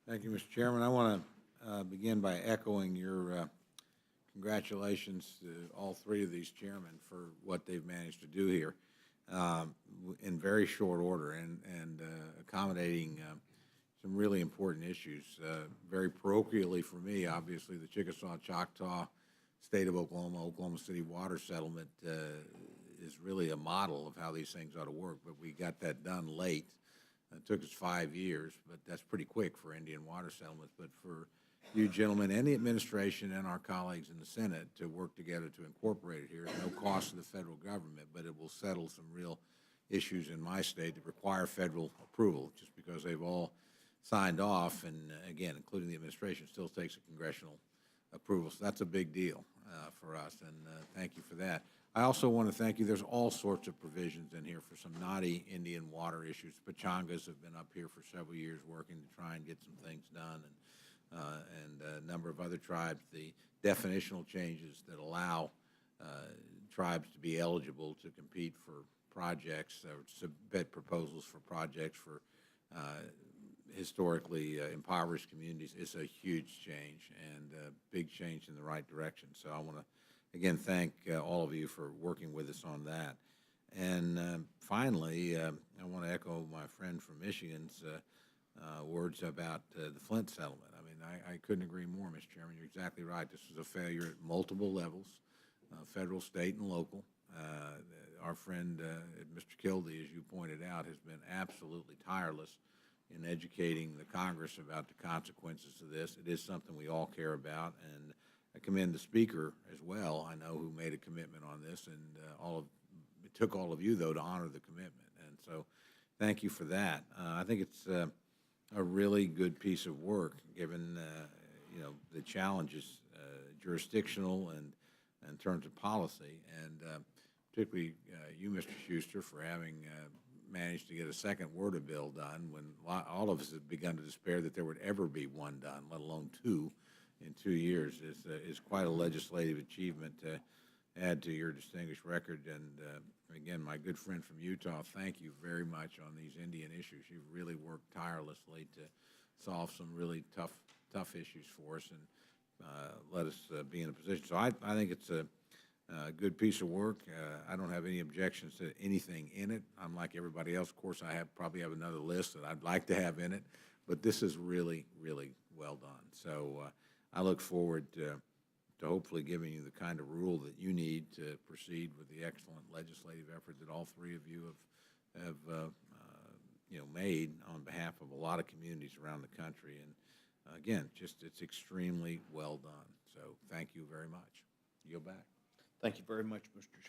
Thank you, Mr. Chairman. I want to begin by echoing your congratulations to all three of these chairmen for what they've managed to do here in very short order and accommodating some really important issues. Very parochially for me, obviously, the Chickasaw, Choctaw, State of Oklahoma, Oklahoma City water settlement is really a model of how these things ought to work, but we got that done late. It took us 5 years, but that's pretty quick for Indian water settlements. But for you gentlemen and the administration and our colleagues in the Senate to work together to incorporate it here, at no cost to the federal government, but it will settle some real issues in my state that require federal approval, just because they've all signed off, and again, including the administration, still takes a congressional approval. So that's a big deal for us, and thank you for that. I also want to thank you. There's all sorts of provisions in here for some knotty Indian water issues. Pechangas have been up here for several years working to try and get some things done, and a number of other tribes. The definitional changes that allow tribes to be eligible to compete for projects or submit proposals for projects for historically impoverished communities is a huge change and a big change in the right direction. So I want to again thank all of you for working with us on that. And finally, I want to echo my friend from Michigan's words about the Flint settlement. I mean, I couldn't agree more, Mr. Chairman. You're exactly right. This was a failure at multiple levels, federal, state, and local. Our friend, Mr. Kildee, as you pointed out, has been absolutely tireless in educating the Congress about the consequences of this. It is something we all care about, and I commend the Speaker as well, I know, who made a commitment on this, and it took all of you, though, to honor the commitment, and so thank you for that. I think it's a really good piece of work, given you know, the challenges, jurisdictional and in terms of policy, and particularly you, Mr. Schuster, for having managed to get a second WIRTA bill done when all of us had begun to despair that there would ever be one done, let alone two in 2 years. Is quite a legislative achievement to add to your distinguished record. And again, my good friend from Utah, thank you very much on these Indian issues. You've really worked tirelessly to solve some really tough issues for us and let us be in a position. So I think it's a good piece of work. I don't have any objections to anything in it. Unlike everybody else, of course, I probably have another list that I'd like to have in it, but this is really, really well done. So I look forward to hopefully giving you the kind of rule that you need to proceed with the excellent legislative effort that all three of you have you know, made on behalf of a lot of communities around the country. And again, just it's extremely well done. So thank you very much. Yield back. Thank you very much, Mr.